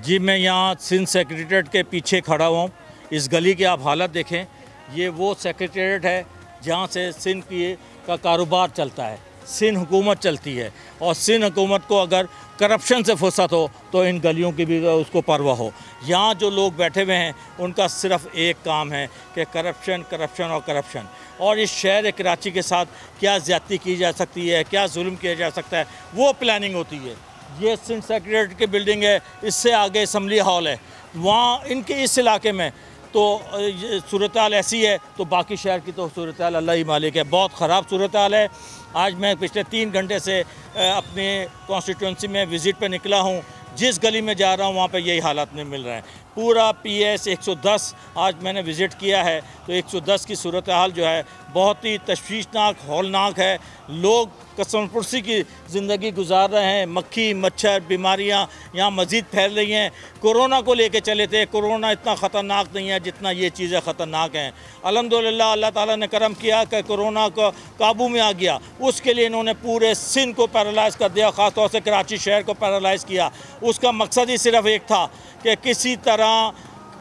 जी, मैं यहाँ सिंध सेक्रेटेरिएट के पीछे खड़ा हुआ हूँ। इस गली की आप हालत देखें, ये वो सेक्रेटेरिएट है जहाँ से सिंध का कारोबार चलता है, सिंध हुकूमत चलती है। और सिंध हुकूमत को अगर करप्शन से फुर्सत हो तो इन गलियों की भी उसको परवाह हो। यहाँ जो लोग बैठे हुए हैं उनका सिर्फ एक काम है कि करप्शन, करप्शन और करप्शन। और इस शहर कराची के साथ क्या ज़्यादती की जा सकती है, क्या जुल्म किया जा सकता है, वो प्लानिंग होती है। ये सिंध सेक्रेटेरिएट की बिल्डिंग है, इससे आगे असम्बली हॉल है। वहाँ इनके इस इलाके में तो सूरत हाल ऐसी है, तो बाकी शहर की तो सूरत हाल अल्लाह ही मालिक है। बहुत ख़राब सूरत हाल है। आज मैं पिछले 3 घंटे से अपने कॉन्स्टिट्यूंसी में विज़िट पे निकला हूँ। जिस गली में जा रहा हूँ वहाँ पे यही हालात में मिल रहे हैं। पूरा PS 110 आज मैंने विज़िट किया है, तो 110 की सूरत हाल जो है बहुत ही तशवीशनाक, हौलनाक है। लोग कसमपुरसी की ज़िंदगी गुजार रहे हैं। मक्खी मच्छर बीमारियां यहाँ मज़ीद फैल रही हैं। कोरोना को लेके चले थे, कोरोना इतना ख़तरनाक नहीं है जितना ये चीज़ें ख़तरनाक हैं। अल्हम्दुलिल्लाह अल्लाह ताला ने करम किया कि कोरोना को काबू में आ गया। उसके लिए इन्होंने पूरे सिंध को पैरालाइज़ कर दिया, ख़ास तौर से कराची शहर को पैरालाइज़ किया। उसका मकसद ही सिर्फ एक था कि किसी तरह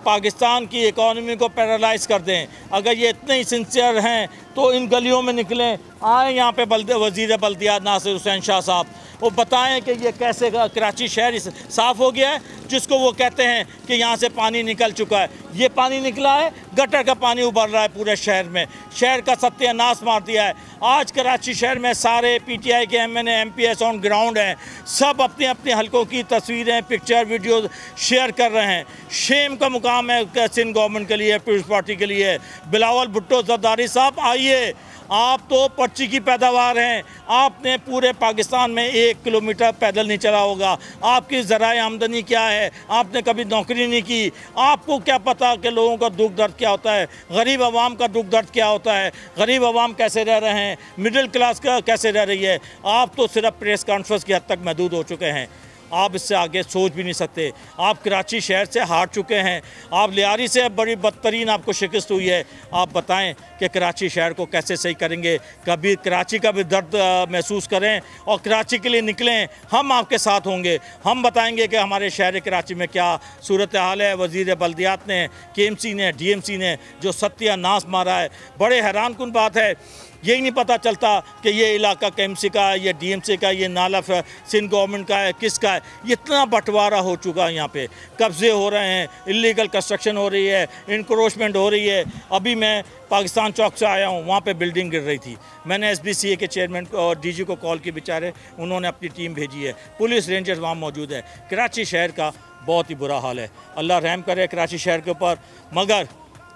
पाकिस्तान की इकॉनमी को पैरालाइज़ कर दें। अगर ये इतने ही सिंसियर हैं तो इन गलियों में निकलें, आए यहाँ पे वज़ीर बल्दियात नासिर हुसैन शाह साहब, वो बताएं कि ये कैसे कराची शहर साफ़ हो गया है, जिसको वो कहते हैं कि यहाँ से पानी निकल चुका है। ये पानी निकला है, गटर का पानी उभर रहा है पूरे शहर में, शहर का सत्यानाश मार दिया है। आज कराची शहर में सारे PTI के MNA MPs ऑन ग्राउंड हैं, सब अपने अपने हलकों की तस्वीरें, पिक्चर, वीडियो शेयर कर रहे हैं। शेम का मुकाम है सिंध गवर्नमेंट के लिए, पीपल्स पार्टी के लिए। बिलावल भुट्टो जरदारी साहब, आइए, आप तो पर्ची की पैदावार हैं। आपने पूरे पाकिस्तान में 1 किलोमीटर पैदल नहीं चला होगा। आपकी ज़राए आमदनी क्या है? आपने कभी नौकरी नहीं की। आपको क्या पता कि लोगों का दुख दर्द क्या होता है, गरीब आवाम का दुख दर्द क्या होता है, गरीब आवाम कैसे रह रहे हैं, मिडिल क्लास का कैसे रह रही है। आप तो सिर्फ प्रेस कॉन्फ्रेंस की हद तक महदूद हो चुके हैं। आप इससे आगे सोच भी नहीं सकते। आप कराची शहर से हार चुके हैं। आप लियारी से बड़ी बदतरीन आपको शिकस्त हुई है। आप बताएं कि कराची शहर को कैसे सही करेंगे। कभी कराची का भी दर्द महसूस करें और कराची के लिए निकलें। हम आपके साथ होंगे। हम बताएंगे कि हमारे शहर कराची में क्या सूरत हाल है। वज़ीर बल्दियात ने, KMC ने, DMC ने जो सत्यानाश मारा है, बड़े हैरान कुन बात है। यही नहीं पता चलता कि ये इलाका KMC का है, ये DMC का, ये नाला सिंध गवर्नमेंट का है, किसका है। इतना बंटवारा हो चुका है। यहाँ पे कब्ज़े हो रहे हैं, इलीगल कंस्ट्रक्शन हो रही है, इंक्रोचमेंट हो रही है। अभी मैं पाकिस्तान चौक से आया हूँ, वहाँ पे बिल्डिंग गिर रही थी। मैंने SBCA के चेयरमैन और DG को कॉल की, बेचारे उन्होंने अपनी टीम भेजी है, पुलिस रेंजर्स वहाँ मौजूद है। कराची शहर का बहुत ही बुरा हाल है। अल्लाह रहम करे कराची शहर के ऊपर, मगर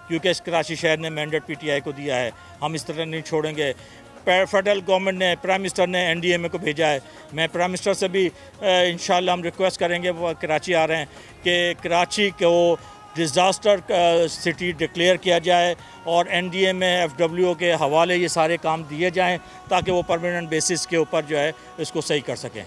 क्योंकि इस कराची शहर ने मैंडेट PTI को दिया है, हम इस तरह नहीं छोड़ेंगे। फेडरल गवर्नमेंट ने, प्राइम मिनिस्टर ने NDMA को भेजा है। मैं प्राइम मिनिस्टर से भी इंशाल्लाह हम रिक्वेस्ट करेंगे, वो कराची आ रहे हैं, कि कराची को डिज़ास्टर सिटी डिक्लेयर किया जाए और NDMA FWO के हवाले ये सारे काम दिए जाएँ ताकि वो परमानेंट बेसिस के ऊपर जो है इसको सही कर सकें।